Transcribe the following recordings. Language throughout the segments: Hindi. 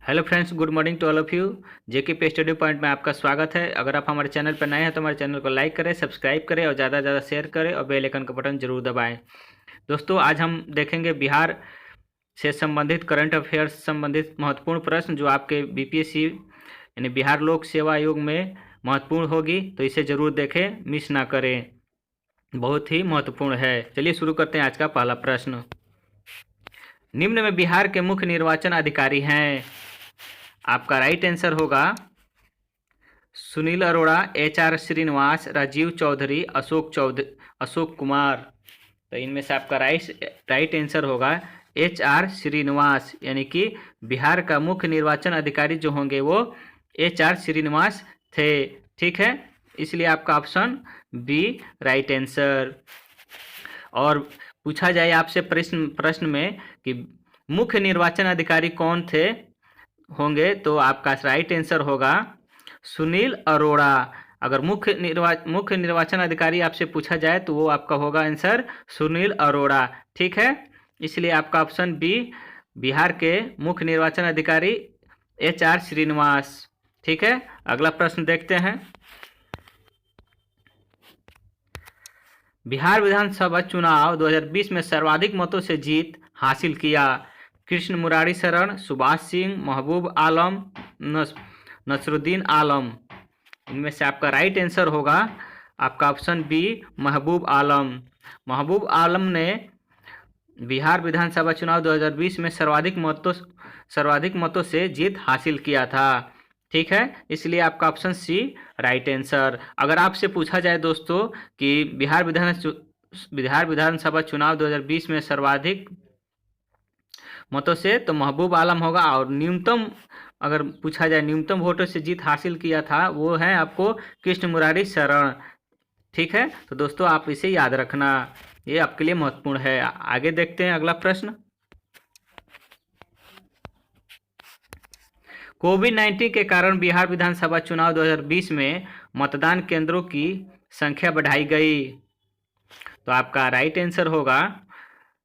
Hello friends, good morning to all of you. JK पे स्टडी पॉइंट में आपका स्वागत है। अगर आप हमारे चैनल पर नए हैं तो हमारे चैनल को लाइक करें, सब्सक्राइब करें और ज़्यादा से ज़्यादा शेयर करें और बेल आइकन का बटन जरूर दबाएं। दोस्तों, आज हम देखेंगे बिहार से संबंधित करंट अफेयर्स संबंधित महत्वपूर्ण प्रश्न जो आपके बीपीएससी यानी बिहार लोक सेवा आयोग में महत्वपूर्ण होगी, तो इसे ज़रूर देखें, मिस ना करें, बहुत ही महत्वपूर्ण है। चलिए शुरू करते हैं आज का पहला प्रश्न। निम्न में बिहार के मुख्य निर्वाचन अधिकारी हैं। आपका राइट आंसर होगा सुनील अरोड़ा, HR श्रीनिवास, राजीव चौधरी, अशोक कुमार। तो इनमें से आपका राइट आंसर होगा HR श्रीनिवास, यानी कि बिहार का मुख्य निर्वाचन अधिकारी जो होंगे वो HR श्रीनिवास थे। ठीक है, इसलिए आपका ऑप्शन बी राइट आंसर। और पूछा जाए आपसे प्रश्न में कि मुख्य निर्वाचन अधिकारी कौन थे होंगे, तो आपका राइट आंसर होगा सुनील अरोड़ा। अगर मुख्य निर्वाचन अधिकारी आपसे पूछा जाए तो वो आपका होगा आंसर सुनील अरोड़ा। ठीक है, इसलिए आपका ऑप्शन बी बिहार के मुख्य निर्वाचन अधिकारी HR श्रीनिवास। ठीक है, अगला प्रश्न देखते हैं। बिहार विधानसभा चुनाव 2020 में सर्वाधिक मतों से जीत हासिल किया। कृष्ण मुरारी शरण, सुभाष सिंह, महबूब आलम, नसरुद्दीन आलम। इनमें से आपका राइट आंसर होगा आपका ऑप्शन बी महबूब आलम। महबूब आलम ने बिहार विधानसभा चुनाव 2020 में सर्वाधिक मतों से जीत हासिल किया था। ठीक है, इसलिए आपका ऑप्शन सी राइट आंसर। अगर आपसे पूछा जाए दोस्तों कि बिहार विधानसभा चुनाव 2020 में सर्वाधिक मतों से, तो महबूब आलम होगा। और न्यूनतम अगर पूछा जाए न्यूनतम वोटों से जीत हासिल किया था, वो है आपको कृष्ण मुरारी शरण। ठीक है, तो दोस्तों आप इसे याद रखना, ये आपके लिए महत्वपूर्ण है। आगे देखते हैं अगला प्रश्न। कोविड-19 के कारण बिहार विधानसभा चुनाव 2020 में मतदान केंद्रों की संख्या बढ़ाई गई। तो आपका राइट आंसर होगा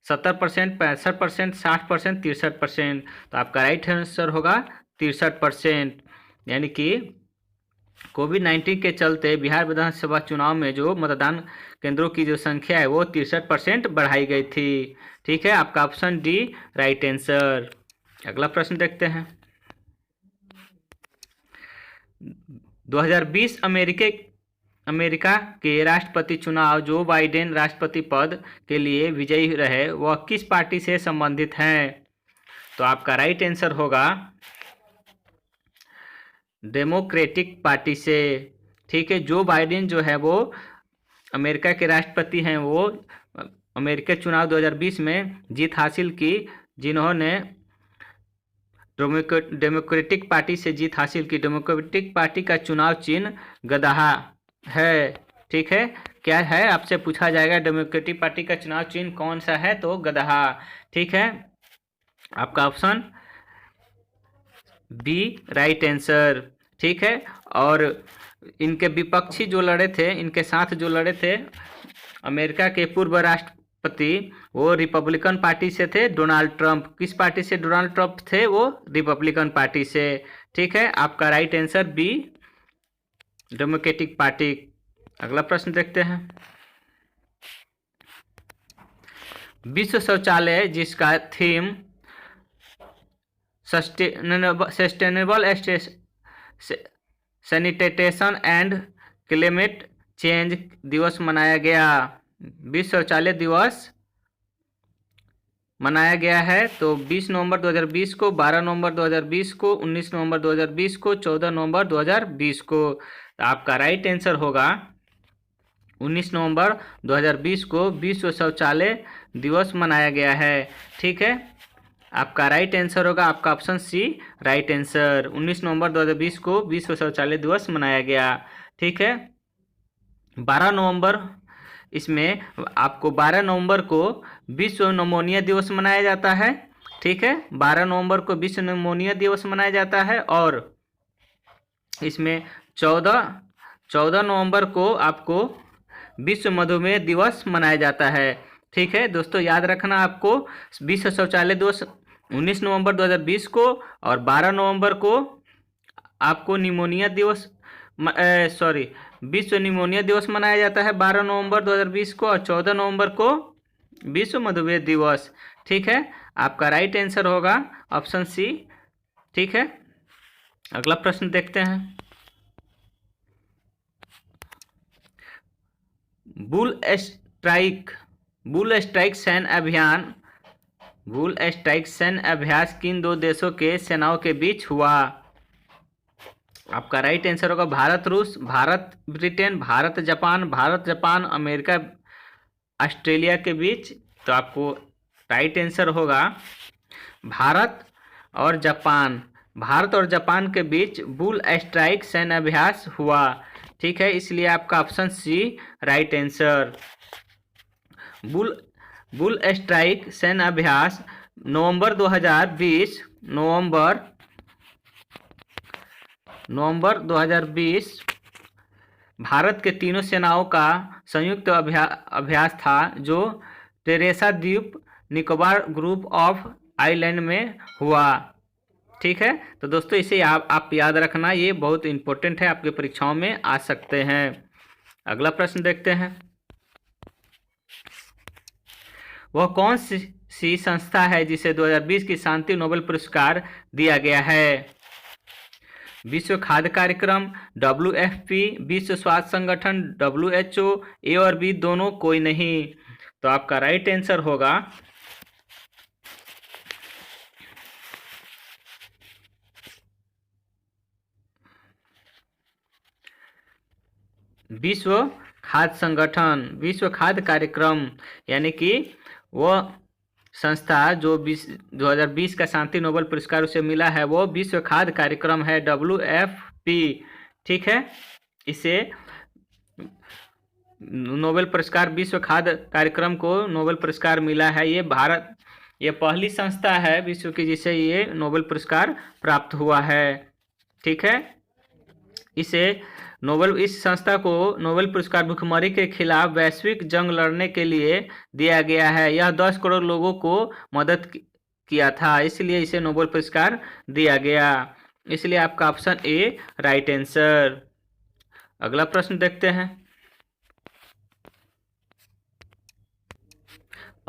70%, 65%, 60%, 63%। तो आपका राइट आंसर होगा 63%, यानी कि कोविड-19 के चलते बिहार विधानसभा चुनाव में जो मतदान केंद्रों की जो संख्या है वो 63% बढ़ाई गई थी। ठीक है, आपका ऑप्शन डी राइट आंसर। अगला प्रश्न देखते हैं। 2020 अमेरिका के राष्ट्रपति चुनाव जो बाइडेन राष्ट्रपति पद के लिए विजयी रहे, वह किस पार्टी से संबंधित हैं? तो आपका राइट आंसर होगा डेमोक्रेटिक पार्टी से। ठीक है, जो बाइडेन जो है वो अमेरिका के राष्ट्रपति हैं, वो अमेरिका चुनाव 2020 में जीत हासिल की, जिन्होंने डेमोक्रेटिक पार्टी से जीत हासिल की। डेमोक्रेटिक पार्टी का चुनाव चिन्ह गदहा है। ठीक है, क्या है आपसे पूछा जाएगा डेमोक्रेटिक पार्टी का चुनाव चिन्ह कौन सा है, तो गदहा। ठीक है, आपका ऑप्शन बी राइट आंसर। ठीक है, और इनके विपक्षी जो लड़े थे, इनके साथ जो लड़े थे अमेरिका के पूर्व राष्ट्रपति, वो रिपब्लिकन पार्टी से थे, डोनाल्ड ट्रंप। किस पार्टी से डोनाल्ड ट्रंप थे? वो रिपब्लिकन पार्टी से। ठीक है, आपका right answer B Democratic Party. अगला प्रश्न देखते हैं। विश्व शौचालय जिसका theme sustainable sanitation and climate change दिवस मनाया गया। विश्व शौचालय दिवस मनाया गया है, तो 20 नवंबर 2020 को, 12 नवंबर 2020 को, 19 नवंबर 2020 को, 14 नवंबर 2020 को। तो आपका राइट आंसर होगा 19 नवंबर 2020 को विश्व शौचालय दिवस मनाया गया है। ठीक है, आपका राइट आंसर होगा आपका ऑप्शन सी राइट आंसर। 19 नवंबर 2020 को विश्व शौचालय दिवस मनाया गया। ठीक है, 12 नवंबर, इसमें आपको 12 नवंबर को विश्व निमोनिया दिवस मनाया जाता है। ठीक है, 12 नवंबर को विश्व निमोनिया दिवस मनाया जाता है, और इसमें 14 नवंबर को आपको विश्व मधुमेह दिवस मनाया जाता है। ठीक है दोस्तों, याद रखना आपको विश्व शौचालय दिवस 19 नवंबर 2020 को, और 12 नवंबर को आपको निमोनिया दिवस सॉरी विश्व निमोनिया दिवस मनाया जाता है 12 नवंबर 2020 को, और 14 नवंबर को विश्व मधुमेह दिवस। ठीक है, आपका राइट आंसर होगा ऑप्शन सी। ठीक है, अगला प्रश्न देखते हैं। बुल स्ट्राइक सैन्य अभ्यास किन दो देशों के सेनाओं के बीच हुआ? आपका राइट आंसर होगा भारत रूस, Bharat Britain, Bharat Japan, America Australia के बीच। तो आपको राइट आंसर होगा भारत और जापान के बीच बुल स्ट्राइक सैन्य अभ्यास हुआ। ठीक है, इसलिए आपका option C right answer. Bull Strike सैन्य अभ्यास नवंबर 2020 भारत के तीनों सेनाओं का संयुक्त अभ्यास था, जो टेरेसा द्वीप निकोबार ग्रुप ऑफ आइलैंड में हुआ। ठीक है, तो दोस्तों इसे आप याद रखना, ये बहुत इंपॉर्टेंट है, आपके परीक्षाओं में आ सकते हैं। अगला प्रश्न देखते हैं। वह कौन सी संस्था है जिसे 2020 की शांति नोबेल पुरस्कार दिया गया है? विश्व खाद्य कार्यक्रम, WFP, विश्व स्वास्थ्य संगठन, WHO, ए और बी दोनों कोई नहीं। तो आपका राइट आंसर होगा विश्व खाद्य संगठन, विश्व खाद्य कार्यक्रम, यानी कि वह संस्था जो 2020 का शांति नोबेल पुरस्कार उसे मिला है वो विश्व खाद्य कार्यक्रम है, WFP। ठीक है, इसे नोबेल पुरस्कार, विश्व खाद्य कार्यक्रम को नोबेल पुरस्कार मिला है। ये पहली संस्था है विश्व की जिसे ये नोबेल पुरस्कार प्राप्त हुआ है। ठीक है, इस संस्था को नोबेल पुरस्कार भुखमरी के खिलाफ वैश्विक जंग लड़ने के लिए दिया गया है। यह 10 करोड़ लोगों को मदद किया था, इसलिए इसे नोबेल पुरस्कार दिया गया। इसलिए आपका ऑप्शन ए राइट आंसर। अगला प्रश्न देखते हैं।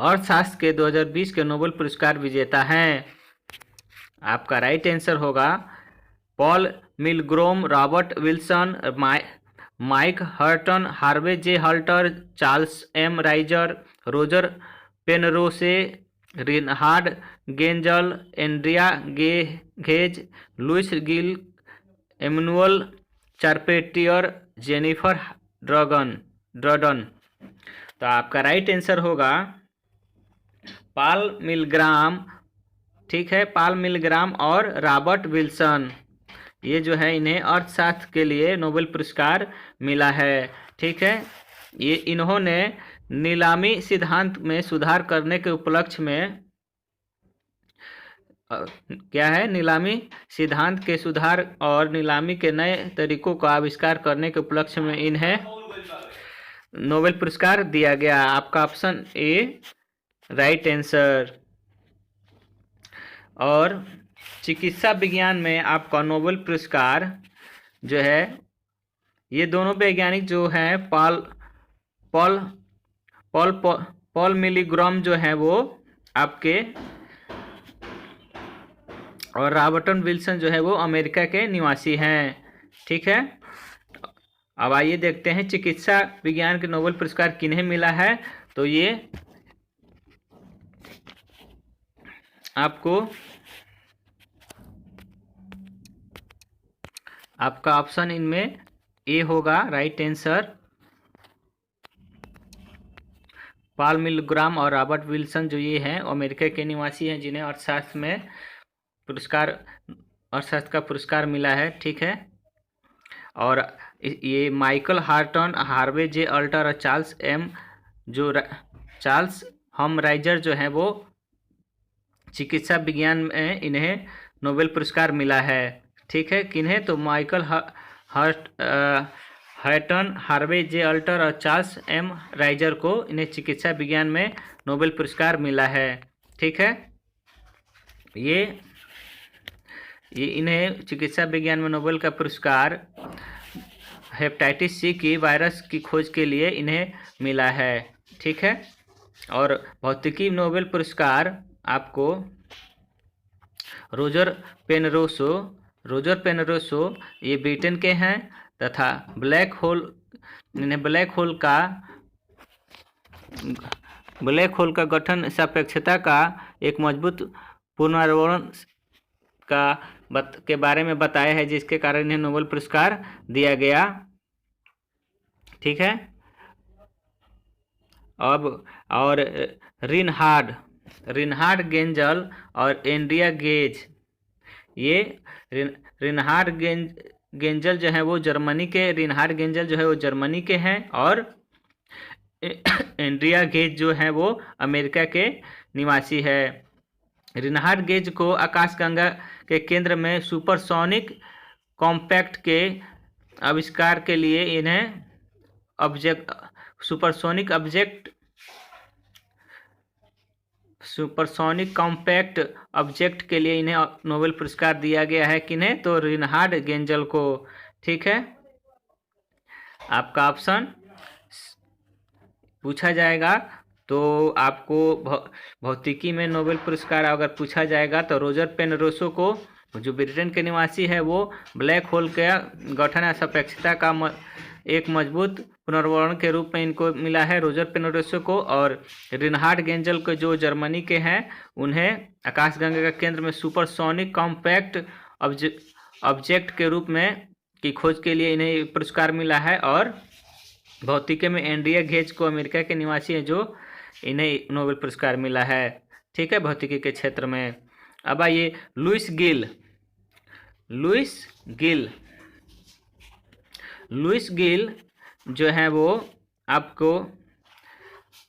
अर्थशास्त्र के 2020 के नोबेल पुरस्कार विजेता हैं। आपका राइट आंसर होगा Paul Milgrom, Robert Wilson, Mike Houghton, Harvey J Alter, Charles M Rice, Roger Penrose, Reinhard Genzel, Andrea Ghez, Louise Gluck, Emmanuelle Charpentier, Jennifer Doudna. तो आपका राइट आंसर होगा पॉल मिलग्राम। ठीक है, पॉल मिलग्राम और रॉबर्ट विल्सन, ये जो है इन्हें अर्थशास्त्र के लिए नोबेल पुरस्कार मिला है। ठीक है, ये इन्होंने नीलामी सिद्धांत में सुधार करने के उपलक्ष्य में क्या है, नीलामी सिद्धांत के सुधार और नीलामी के नए तरीकों का आविष्कार करने के उपलक्ष्य में इन्हें नोबेल पुरस्कार दिया गया। आपका ऑप्शन ए राइट आंसर। और चिकित्सा विज्ञान में आपका नोबेल पुरस्कार जो है, ये दोनों वैज्ञानिक जो हैं पॉल मिलीग्राम जो है वो आपके, और रॉबर्टन विल्सन जो है वो अमेरिका के निवासी हैं। ठीक है, अब आइए देखते हैं चिकित्सा विज्ञान के नोबेल पुरस्कार किन्हें मिला है। तो ये आपका ऑप्शन इनमें ए होगा राइट आंसर। पॉल मिलग्राम और रॉबर्ट विल्सन जो ये हैं अमेरिका के निवासी हैं, जिन्हें अर्थशास्त्र का पुरस्कार मिला है। ठीक है, और ये माइकल हार्टन, हार्वे जे अल्टर और चार्ल्स हम राइजर जो हैं वो चिकित्सा विज्ञान में इन्हें नोबेल पुरस्कार मिला है। ठीक है, किन्हें? तो माइकल हार्टन, हार्वे जे अल्टर और चार्ल्स एम राइजर को इन्हें चिकित्सा विज्ञान में नोबेल पुरस्कार मिला है। ठीक है, ये इन्हें चिकित्सा विज्ञान में नोबेल का पुरस्कार हेपेटाइटिस सी की वायरस की खोज के लिए इन्हें मिला है। ठीक है। और भौतिकी नोबेल पुरस्कार आपको रोजर पेनरोसो ये ब्रिटेन के हैं तथा ब्लैक होल का गठन सापेक्षता का एक मजबूत पुनरावर्ण के बारे में बताया है, जिसके कारण इन्हें नोबेल पुरस्कार दिया गया। ठीक है। अब और रिनहार्ड गेंजल और एंड्रिया गेज, ये रिनहार्ड गेंजल जो है वो जर्मनी के हैं और एंड्रिया गेज जो है वो अमेरिका के निवासी है। रिनहार्ड गेज को आकाशगंगा के केंद्र में सुपरसोनिक कॉम्पैक्ट के आविष्कार के लिए इन्हें सुपरसोनिक कॉम्पैक्ट ऑब्जेक्ट के लिए इन्हें नोबेल पुरस्कार दिया गया है। किन्हें? तो रिनहार्ड गेंजल को। ठीक है। आपका ऑप्शन पूछा जाएगा तो आपको भौतिकी में नोबेल पुरस्कार अगर पूछा जाएगा तो रोजर पेनरोसो को, जो ब्रिटेन के निवासी है, वो ब्लैक होल के गठन सापेक्षता का एक मजबूत पुनर्वर्ण के रूप में इनको मिला है, रोजर पेनरोसो को। और रिनहार्ड गेंजल को, जो जर्मनी के हैं, उन्हें आकाशगंगा के केंद्र में सुपरसोनिक कॉम्पैक्ट ऑब्जेक्ट के रूप में की खोज के लिए इन्हें पुरस्कार मिला है। और भौतिकी में एंड्रिया गेज को, अमेरिका के निवासी है, जो इन्हें नोबेल पुरस्कार मिला है। ठीक है, भौतिकी के क्षेत्र में। अब आइए लुइस गिल जो है वो आपको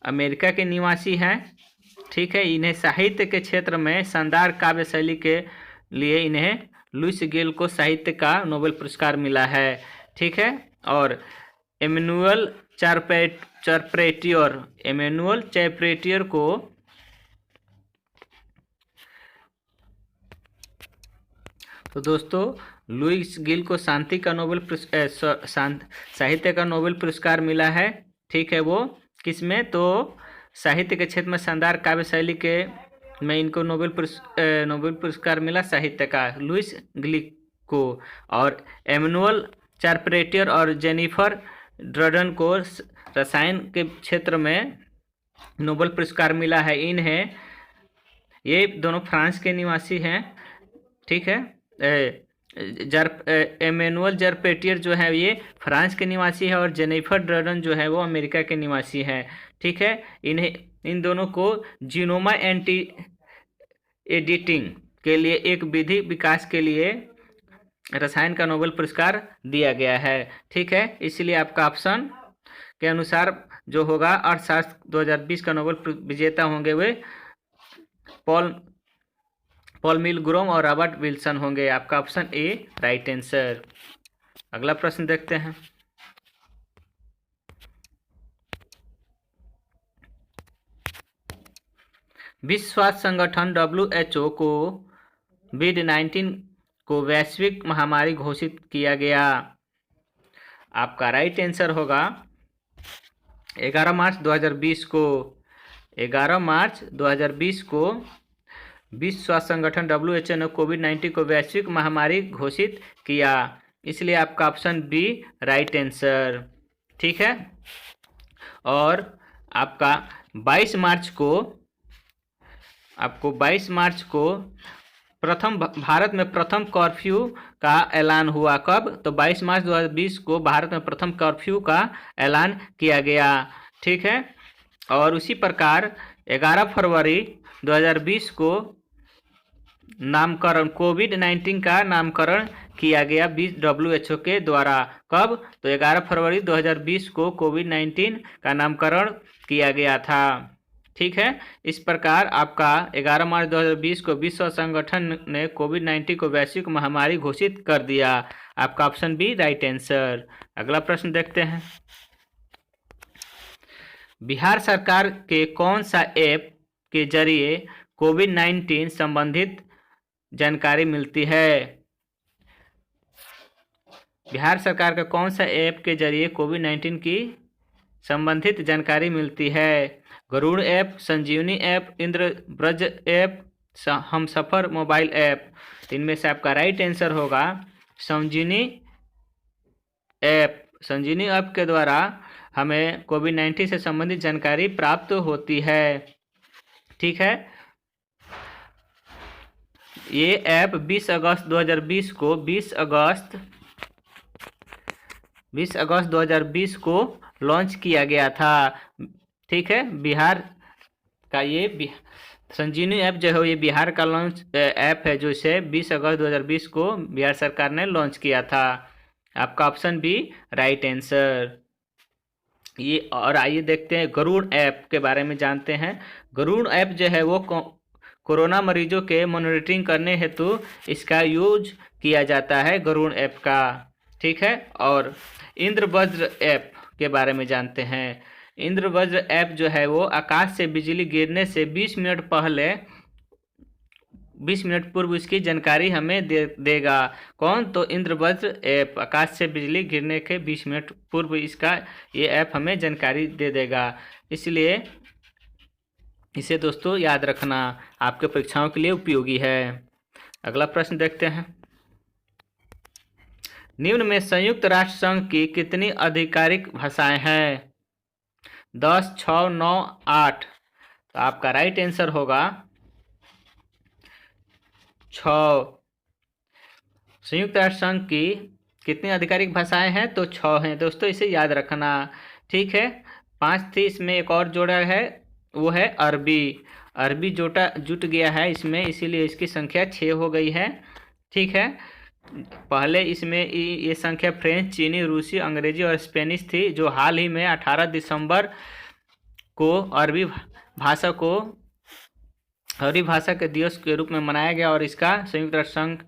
अमेरिका के निवासी हैं। ठीक है। इन्हें साहित्य के क्षेत्र में शानदार काव्य शैली के लिए इन्हें लुइस गिल को साहित्य का नोबेल पुरस्कार मिला है। ठीक है। और एमेनुअल चारपेटियर को तो दोस्तों लुइस गिल को शांति का साहित्य का नोबेल पुरस्कार मिला है। ठीक है। वो किसमें? तो साहित्य के क्षेत्र में शानदार काव्य शैली के में इनको नोबेल पुरस्कार मिला साहित्य का, लुइस गिल को। और एमेनुअल चारपेटियर और जेनिफर ड्रडन को रसायन के क्षेत्र में नोबेल पुरस्कार मिला है। इन्हें, ये दोनों फ्रांस के निवासी हैं। ठीक है। एमेनुअल चारपेटियर जो है ये फ्रांस के निवासी है और जेनिफर ड्रडन जो है वो अमेरिका के निवासी है। ठीक है। इन दोनों को जीनोमा एंटी एडिटिंग के लिए एक विधि विकास के लिए रसायन का नोबेल पुरस्कार दिया गया है। ठीक है। इसलिए आपका ऑप्शन के अनुसार जो होगा अर्थशास्त्र 2020 का नोबेल विजेता होंगे वे पॉल मिलग्रोम और रॉबर्ट विल्सन होंगे। आपका ऑप्शन ए राइट आंसर। अगला प्रश्न देखते हैं। विश्व स्वास्थ्य संगठन WHO को कोविड-19 को वैश्विक महामारी घोषित किया गया। आपका राइट आंसर होगा 11 मार्च 2020 को। 11 मार्च 2020 को विश्व स्वास्थ्य संगठन WHO ने कोविड-19 को वैश्विक महामारी घोषित किया। इसलिए आपका ऑप्शन बी राइट आंसर। ठीक है। और आपका 22 मार्च को भारत में प्रथम कर्फ्यू का ऐलान हुआ। कब? तो 22 मार्च 2020 को भारत में प्रथम कर्फ्यू का ऐलान किया गया। ठीक है। और उसी प्रकार 11 फरवरी 2020 को कोविड-19 का नामकरण किया गया WHO के द्वारा। कब? तो 11 फरवरी 2020 को कोविड-19 का नामकरण किया गया था। ठीक है। इस प्रकार आपका 11 मार्च 2020 को विश्व संगठन ने कोविड-19 को वैश्विक महामारी घोषित कर दिया। आपका ऑप्शन बी राइट आंसर। अगला प्रश्न देखते हैं। बिहार सरकार के कौन सा ऐप के जरिए कोविड-19 संबंधित जानकारी मिलती है। बिहार सरकार का कौन सा ऐप के जरिए कोविड-19 की संबंधित जानकारी मिलती है? Garud app, Sanjeevani app, Indrabraj app, Humsafar mobile app. इनमें से आपका राइट आंसर होगा संजीवनी ऐप। संजीवनी ऐप के द्वारा हमें कोविड-19 से संबंधित जानकारी प्राप्त होती है। ठीक है, ये ऐप 20 अगस्त 2020 को लॉन्च किया गया था। ठीक है, बिहार का ये संजीवनी ऐप जो है ये बिहार का लॉन्च ऐप है, जो इसे 20 अगस्त 2020 को बिहार सरकार ने लॉन्च किया था। आपका ऑप्शन बी राइट आंसर ये। और आइए देखते हैं गरुड़ ऐप के बारे में जानते हैं। गरुड़ ऐप जो है वो कोरोना मरीजों के मॉनिटरिंग करने हेतु इसका यूज किया जाता है, गरुड़ ऐप का। ठीक है, और इंद्रवज्र ऐप के बारे में जानते हैं। इंद्रवज्र ऐप जो है वो आकाश से बिजली गिरने से 20 मिनट पूर्व इसकी जानकारी हमें देगा। कौन? तो इंद्रवज्र ऐप आकाश से बिजली गिरने के 20 मिनट पूर्व इसका ये ऐप हमें जानकारी दे देगा। इसलिए इसे दोस्तों याद रखना, आपके परीक्षाओं के लिए उपयोगी है। अगला प्रश्न देखते हैं। निम्न में संयुक्त राष्ट्र संघ की कितनी आधिकारिक भाषाएं हैं? 10, 6, 9, 8। तो आपका राइट आंसर होगा 6। संयुक्त राष्ट्र संघ की कितनी आधिकारिक भाषाएं हैं? तो 6 हैं दोस्तों, इसे याद रखना। ठीक है, 5 थी, इसमें एक और जोड़ा है, वो है अरबी। अरबी जुट गया है इसमें, इसीलिए इसकी संख्या 6 हो गई है। ठीक है, पहले इसमें ये संख्या फ्रेंच, चीनी, रूसी, अंग्रेजी और स्पेनिश थी, जो हाल ही में 18 दिसंबर को अरबी भाषा के दिवस के रूप में मनाया गया और इसका संयुक्त राष्ट्र संघ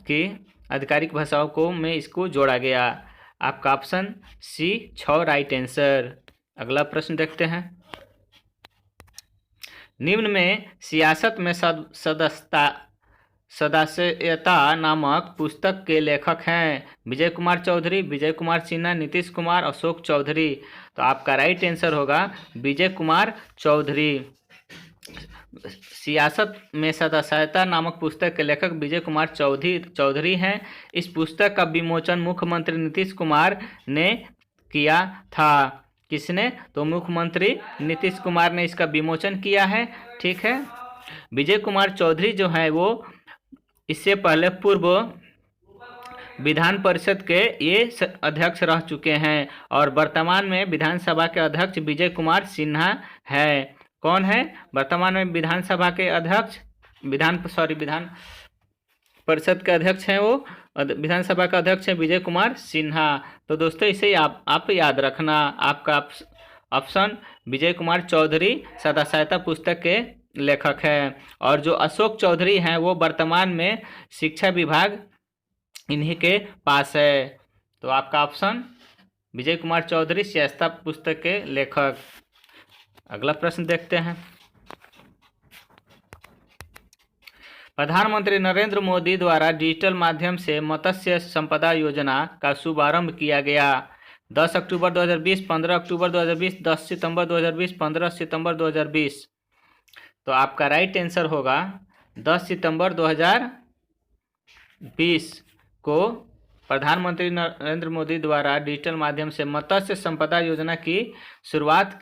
की आधिकारिक भाषाओं को में इसको जोड़ा गया। आपका ऑप्शन सी 6 राइट आंसर। अगला प्रश्न देखते हैं। निम्न में सियासत में सदस्यता नामक पुस्तक के लेखक हैं? विजय कुमार चौधरी, विजय कुमार सिन्हा, नीतीश कुमार, अशोक चौधरी। तो आपका राइट आंसर होगा विजय कुमार चौधरी। सियासत में सदस्यता नामक पुस्तक के लेखक विजय कुमार चौधरी हैं। इस पुस्तक का विमोचन मुख्यमंत्री नीतीश कुमार ने किया था। किसने? तो मुख्यमंत्री नीतीश कुमार ने इसका विमोचन किया है। ठीक है, विजय कुमार चौधरी जो है वो इससे पहले पूर्व विधान परिषद के ये अध्यक्ष रह चुके हैं और वर्तमान में विधानसभा के अध्यक्ष विजय कुमार सिन्हा है। कौन है वर्तमान में विधानसभा के अध्यक्ष? विधान परिषद के अध्यक्ष हैं वो, विधानसभा का अध्यक्ष है विजय कुमार सिन्हा। तो दोस्तों इसे आप याद रखना। आपका ऑप्शन विजय कुमार चौधरी सदस्यता पुस्तक के लेखक है। और जो अशोक चौधरी हैं वो वर्तमान में शिक्षा विभाग इन्हीं के पास है। तो आपका ऑप्शन विजय कुमार चौधरी सदस्यता पुस्तक के लेखक। अगला प्रश्न देखते हैं। प्रधानमंत्री नरेंद्र मोदी द्वारा डिजिटल माध्यम से मत्स्य संपदा योजना का शुभारंभ किया गया। 10 अक्टूबर 2020, 15 अक्टूबर 2020, 10 सितंबर 2020, 15 सितंबर 2020। तो आपका राइट आंसर होगा 10 सितंबर 2020 को प्रधानमंत्री नरेंद्र मोदी द्वारा डिजिटल माध्यम से मत्स्य संपदा योजना की शुरुआत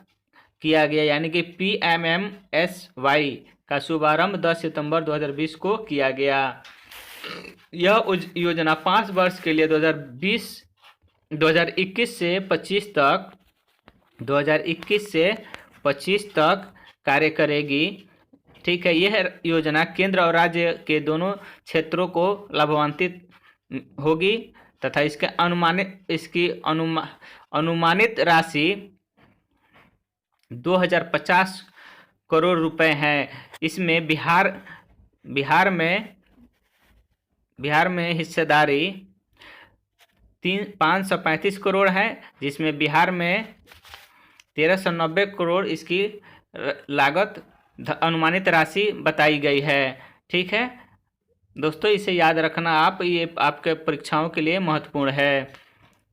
किया गया, यानी कि PMMSY का शुभारंभ 10 सितंबर 2020 को किया गया। यह योजना 5 वर्ष के लिए 2021 से 25 तक कार्य करेगी। ठीक है, यह योजना केंद्र और राज्य के दोनों क्षेत्रों को लाभान्वित होगी तथा इसकी अनुमानित राशि 2050 करोड़ रुपए है। इसमें बिहार में हिस्सेदारी 535 करोड़ है, जिसमें बिहार में 1390 करोड़ इसकी लागत अनुमानित राशि बताई गई है। ठीक है, दोस्तों इसे याद रखना आप, ये आपके परीक्षाओं के लिए महत्वपूर्ण है।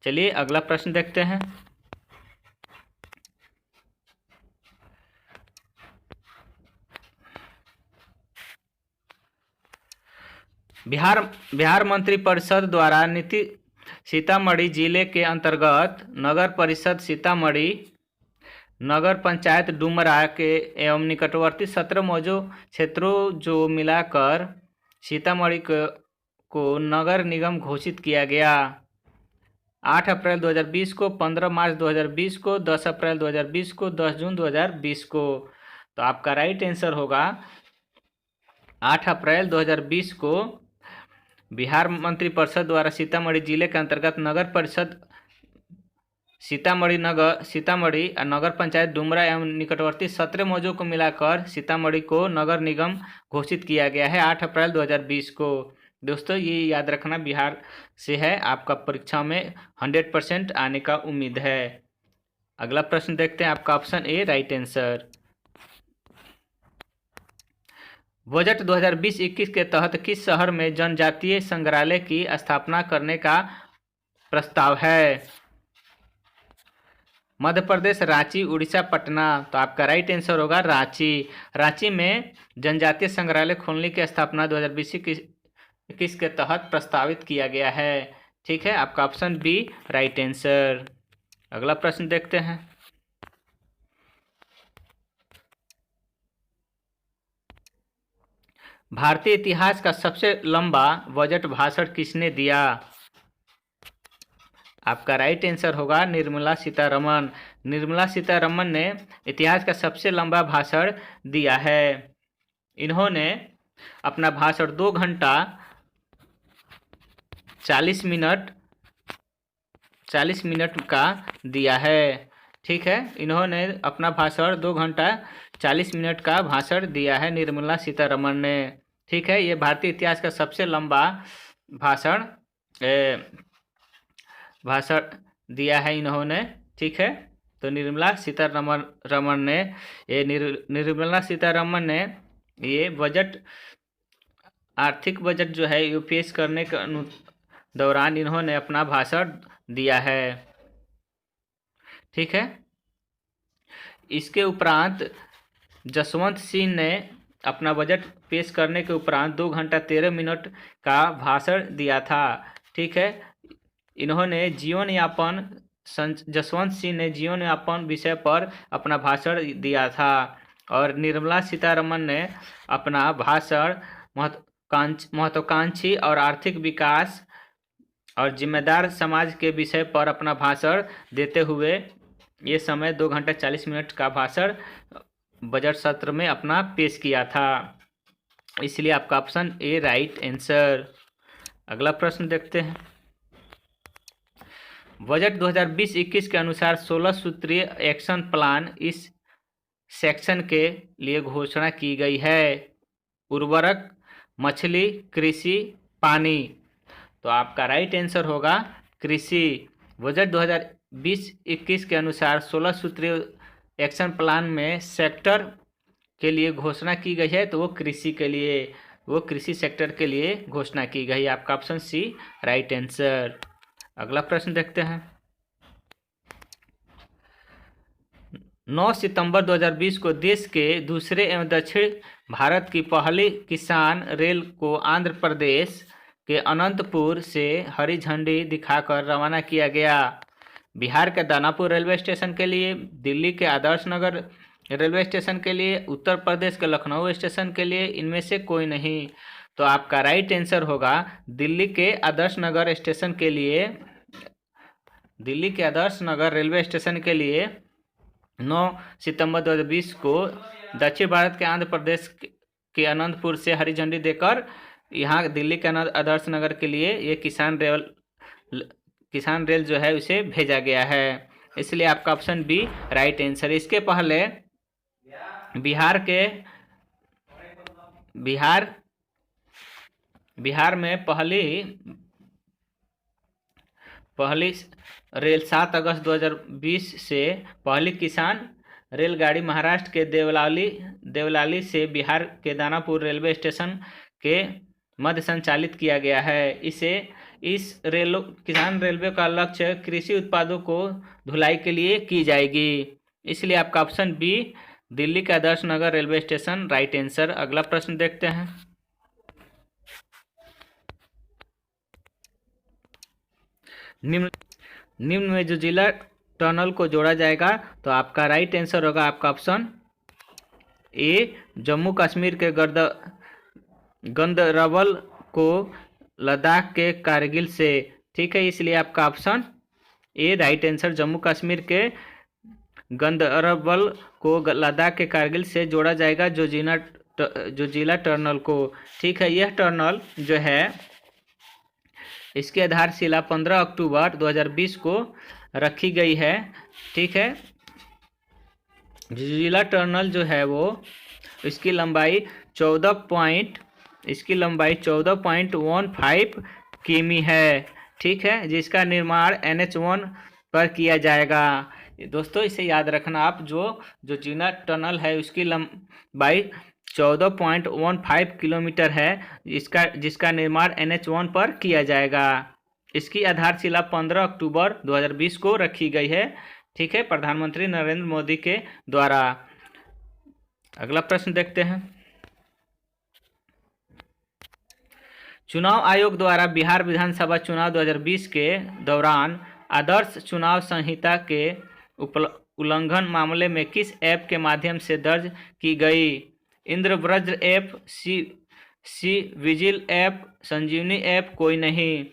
चलिए अगला प्रश्न देखते हैं। बिहार मंत्रिपरिषद द्वारा नीति सीतामढ़ी जिले के अंतर्गत नगर परिषद सीतामढ़ी, नगर पंचायत डुमरा के एवं निकटवर्ती 17 मौजूद क्षेत्रों जो मिलाकर सीतामढ़ी को नगर निगम घोषित किया गया। 8 अप्रैल 2020 को, 15 मार्च 2020 को, 10 अप्रैल 2020 को, 10 जून 2020 को। तो आपका राइट आंसर होगा 8 अप्रैल 2020 को बिहार मंत्रिपरिषद द्वारा सीतामढ़ी जिले के अंतर्गत नगर परिषद सीतामढ़ी और नगर पंचायत डुमरा एवं निकटवर्ती 17 मौजों को मिलाकर सीतामढ़ी को नगर निगम घोषित किया गया है 8 अप्रैल 2020 को। दोस्तों ये याद रखना, बिहार से है, आपका परीक्षा में 100% आने का उम्मीद है। अगला प्रश्न देखते हैं, आपका option A right answer. Budget 2020-21 के तहत किस शहर में जनजातीय संग्रहालय की स्थापना करने का प्रस्ताव है? मध्य प्रदेश, रांची, उड़ीसा, पटना। तो आपका राइट आंसर होगा रांची। रांची में जनजातीय संग्रहालय खोलने की स्थापना 2020-21 के तहत प्रस्तावित किया गया है। ठीक है, आपका ऑप्शन बी राइट आंसर। अगला प्रश्न देखते हैं। भारतीय इतिहास का सबसे लंबा बजट भाषण किसने दिया? आपका राइट आंसर होगा निर्मला सीतारमण। निर्मला सीतारमण ने इतिहास का सबसे लंबा भाषण दिया है। इन्होंने अपना भाषण 2 घंटा 40 मिनट का दिया है। ठीक है, इन्होंने अपना भाषण 2 घंटा 40 मिनट का भाषण दिया है निर्मला सीतारमण ने। ठीक है, ये भारतीय इतिहास का सबसे लंबा भाषण दिया है इन्होंने। ठीक है, तो निर्मला सीतारमण ने ये बजट, आर्थिक बजट जो है यूपीएस करने के दौरान इन्होंने अपना भाषण दिया है। ठीक है, इसके उपरांत जसवंत सिंह ने अपना बजट पेश करने के उपरांत 2 घंटा 13 मिनट का भाषण दिया था। ठीक है, इन्होंने जसवंत सिंह ने जीवन यापन विषय पर अपना भाषण दिया था और निर्मला सीतारमण ने अपना भाषण महत्वाकांक्षी और आर्थिक विकास और जिम्मेदार समाज के विषय पर अपना भाषण देते हुए ये समय 2 घंटा 40 मिनट का भाषण बजट सत्र में अपना पेश किया था। इसलिए आपका ऑप्शन ए राइट आंसर। अगला प्रश्न देखते हैं। बजट 2020-21 के अनुसार 16 सूत्रीय एक्शन प्लान इस सेक्शन के लिए घोषणा की गई है। उर्वरक, मछली, कृषि, पानी। तो आपका राइट आंसर होगा कृषि। बजट 2020-21 के अनुसार 16 सूत्रीय एक्शन प्लान में सेक्टर के लिए घोषणा की गई है, तो वो कृषि सेक्टर के लिए घोषणा की गई। आपका ऑप्शन सी राइट आंसर। अगला प्रश्न देखते हैं। 9 सितंबर 2020 को देश के दूसरे एवं दक्षिण भारत की पहली किसान रेल को आंध्र प्रदेश के अनंतपुर से हरी झंडी दिखाकर रवाना किया गया। बिहार के दानापुर रेलवे स्टेशन के लिए, दिल्ली के आदर्श नगर रेलवे स्टेशन के लिए, उत्तर प्रदेश के लखनऊ स्टेशन के लिए इनमें से कोई नहीं। तो आपका राइट आंसर होगा दिल्ली के आदर्श नगर स्टेशन के लिए। दिल्ली के आदर्श नगर रेलवे स्टेशन के लिए 9 सितंबर 2020 को दक्षिण भारत के आंध्र प्रदेश के अनंतपुर से हरी झंडी देकर यहाँ दिल्ली के आदर्श नगर के लिए ये किसान रेल जो है उसे भेजा गया है। इसलिए आपका ऑप्शन बी राइट आंसर। इसके पहले बिहार में पहली रेल 7 अगस्त 2020 से पहली किसान रेलगाड़ी महाराष्ट्र के देवलाली से बिहार के दानापुर रेलवे स्टेशन के मध्य संचालित किया गया है। इस किसान रेलवे का लक्ष्य कृषि उत्पादों को धुलाई के लिए की जाएगी। इसलिए आपका ऑप्शन बी दिल्ली का Adarsh Nagar railway station right answer. अगला प्रश्न देखते हैं। निम्न में जो जिला टनल को जोड़ा जाएगा, तो आपका राइट आंसर होगा आपका ऑप्शन ए जम्मू कश्मीर के गंदरबल को लद्दाख के कारगिल से। ठीक है, इसलिए आपका option A right answer Jammu Kashmir के गंदरबल को लद्दाख के कारगिल से जोड़ा जाएगा, जो जिला टनल को। ठीक है, यह टनल जो है इसकी आधारशिला 15 अक्टूबर 2020 को रखी गई है। ठीक है, जिला टनल जो है वो इसकी लंबाई 14.15 किमी है। ठीक है, जिसका निर्माण NH1 पर किया जाएगा। दोस्तों इसे याद रखना आप, जो जिला टनल है उसकी लंबाई 14.15 किलोमीटर है, जिसका निर्माण NH1 पर किया जाएगा। इसकी आधारशिला 15 अक्टूबर 2020 को रखी गई है। ठीक है, प्रधानमंत्री नरेंद्र मोदी के द्वारा। अगला प्रश्न देखते हैं। चुनाव आयोग द्वारा बिहार विधानसभा चुनाव 2020 के दौरान आदर्श चुनाव संहिता के उल्लंघन मामले में किस ऐप के माध्यम से दर्ज की गई? इंद्रव्रज app, C vigil app, Sanjeevani app, कोई नहीं।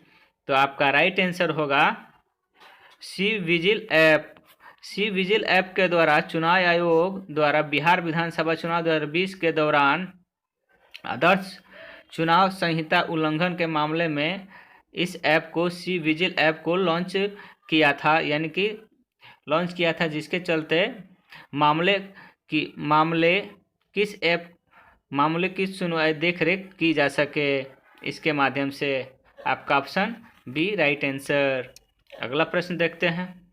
तो आपका राइट आंसर होगा C vigil app. C vigil app के द्वारा चुनाव आयोग द्वारा बिहार विधानसभा चुनाव 2020 के दौरान आदर्श चुनाव संहिता उल्लंघन के मामले में इस ऐप को सी विजिल ऐप को लॉन्च किया था, जिसके चलते मामले की सुनवाई देखरेख की जा सके, इसके माध्यम से। आपका ऑप्शन बी राइट आंसर। अगला प्रश्न देखते हैं।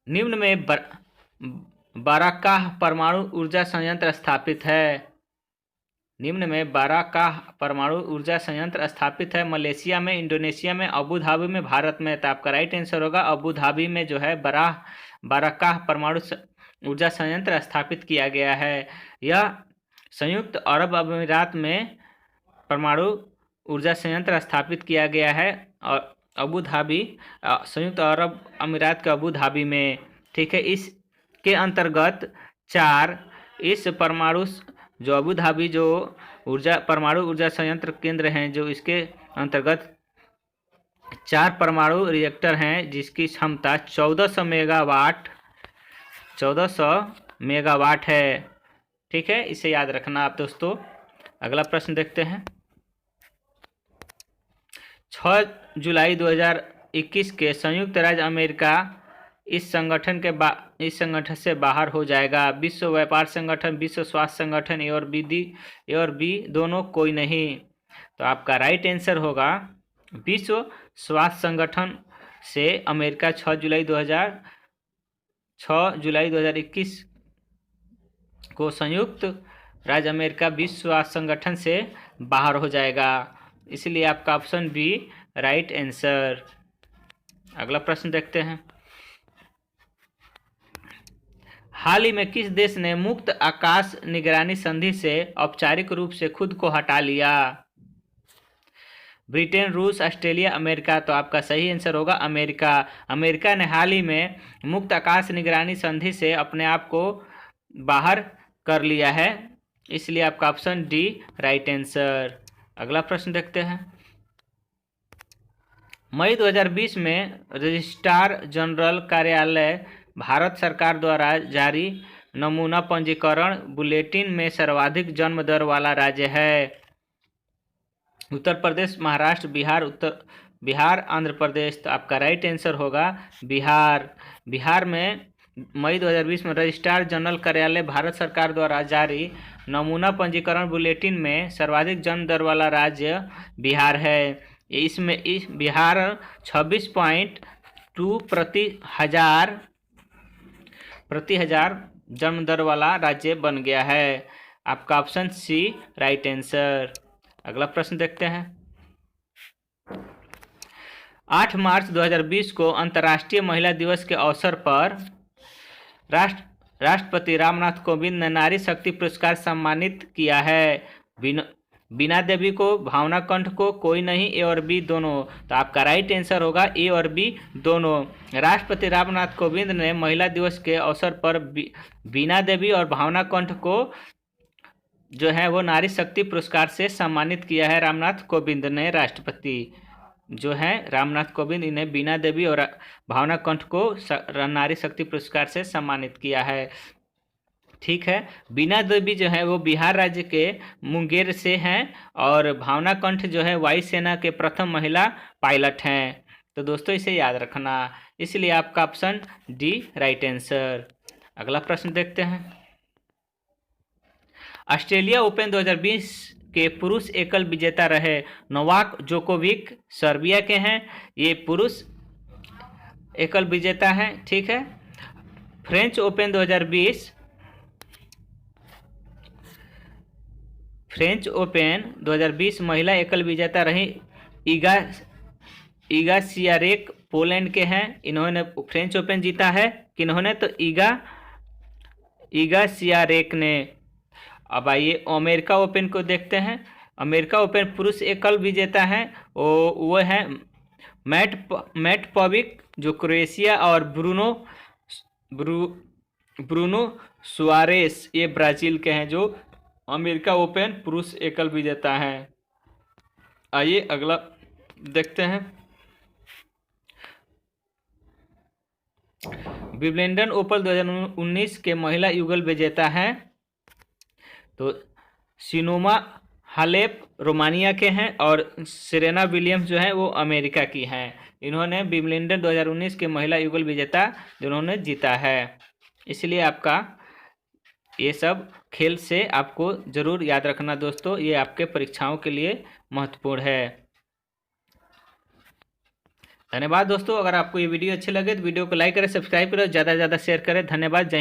निम्न में बाराकाह परमाणु ऊर्जा संयंत्र स्थापित है। निम्न में बाराकाह परमाणु ऊर्जा संयंत्र स्थापित है मलेशिया में, इंडोनेशिया में, अबू धाबी में, भारत में। तो आपका राइट आंसर होगा अबू धाबी में जो है बाराकाह परमाणु ऊर्जा संयंत्र स्थापित किया गया है। यह संयुक्त अरब अमीरात में परमाणु ऊर्जा संयंत्र स्थापित किया गया है, और अबू धाबी संयुक्त अरब अमीरात के अबू धाबी में। ठीक है, इसके अंतर्गत इस परमाणु जो अबू धाबी जो परमाणु ऊर्जा संयंत्र केंद्र हैं, जो इसके अंतर्गत 4 परमाणु रिएक्टर हैं, जिसकी क्षमता 1400 मेगावाट है। ठीक है, इसे याद रखना आप दोस्तों। अगला प्रश्न देखते हैं। 6 जुलाई 2021 के संयुक्त राज्य अमेरिका इस संगठन से बाहर हो जाएगा। विश्व व्यापार संगठन, विश्व स्वास्थ्य संगठन, ए और बी दोनों, कोई नहीं। तो आपका राइट आंसर होगा विश्व स्वास्थ्य संगठन से अमेरिका 6 जुलाई 2021 को संयुक्त राज्य अमेरिका विश्व स्वास्थ्य संगठन से बाहर हो जाएगा। इसलिए आपका ऑप्शन बी राइट आंसर। अगला प्रश्न देखते हैं। हाल ही में किस देश ने मुक्त आकाश निगरानी संधि से औपचारिक रूप से खुद को हटा लिया? ब्रिटेन, रूस, ऑस्ट्रेलिया, अमेरिका। तो आपका सही आंसर होगा अमेरिका। अमेरिका ने हाल ही में मुक्त आकाश निगरानी संधि से अपने आप को बाहर कर लिया है, इसलिए आपका ऑप्शन डी राइट आंसर। अगला प्रश्न देखते हैं। मई 2020 में रजिस्ट्रार जनरल कार्यालय भारत सरकार द्वारा जारी नमूना पंजीकरण बुलेटिन में सर्वाधिक जन्म दर वाला राज्य है। उत्तर प्रदेश, महाराष्ट्र, बिहार, आंध्र प्रदेश। तो आपका राइट आंसर होगा बिहार। बिहार में मई 2020 में रजिस्ट्रार जनरल कार्यालय भारत सरकार द्वारा जारी नमूना पंजीकरण बुलेटिन में सर्वाधिक जन्म दर वाला राज्य बिहार है। इसमें बिहार 26.2 प्रति हजार जन्म दर वाला राज्य बन गया है। आपका ऑप्शन सी राइट आंसर। अगला प्रश्न देखते हैं। 8 मार्च 2020 को अंतर्राष्ट्रीय महिला दिवस के अवसर पर राष्ट्रपति रामनाथ कोविंद ने नारी शक्ति पुरस्कार सम्मानित किया है। बीना देवी को, भावना कंठ को, कोई नहीं, ए और बी दोनों। तो आपका राइट आंसर होगा ए और बी दोनों। राष्ट्रपति रामनाथ कोविंद ने महिला दिवस के अवसर पर बीना देवी और भावना कंठ को जो है वो नारी शक्ति पुरस्कार से सम्मानित किया है। रामनाथ कोविंद ने, राष्ट्रपति जो है रामनाथ कोविंद, इन्हें बीना देवी और भावना कंठ को नारी शक्ति पुरस्कार से सम्मानित किया है। ठीक है, बीना देवी जो है वो बिहार राज्य के मुंगेर से हैं और भावना कंठ जो है वायुसेना के प्रथम महिला पायलट हैं। तो दोस्तों इसे याद रखना, इसलिए आपका ऑप्शन डी राइट आंसर। अगला प्रश्न देखते हैं। ऑस्ट्रेलिया ओपन 2020 के पुरुष एकल विजेता रहे नोवाक जोकोविक, सर्बिया के हैं, ये पुरुष एकल विजेता हैं। ठीक है, फ्रेंच ओपन 2020 महिला एकल विजेता रही ईगा सियारेक, पोलैंड के हैं, इन्होंने फ्रेंच ओपन जीता है। किन्होंने? तो ईगा सियारेक ने। अब आइए अमेरिका ओपन को देखते हैं। अमेरिका ओपन पुरुष एकल विजेता हैं वो है मैट पविक जो क्रोएशिया, और ब्रूनो सुआरेस ये ब्राजील के हैं जो अमेरिका ओपन पुरुष एकल विजेता हैं। आइए अगला देखते हैं। विंबलडन ओपन 2019 के महिला युगल विजेता हैं तो सिमोना हालेप रोमानिया के हैं और सेरेना विलियम्स जो है वो अमेरिका की हैं। इन्होंने विंबलडन 2019 के महिला युगल विजेता जिन्होंने जीता है। इसलिए आपका ये सब खेल से आपको ज़रूर याद रखना दोस्तों, ये आपके परीक्षाओं के लिए महत्वपूर्ण है। धन्यवाद दोस्तों। अगर आपको ये वीडियो अच्छे लगे तो वीडियो को लाइक करें, सब्सक्राइब करें, ज़्यादा से ज़्यादा शेयर करें। धन्यवाद। जय हिंद।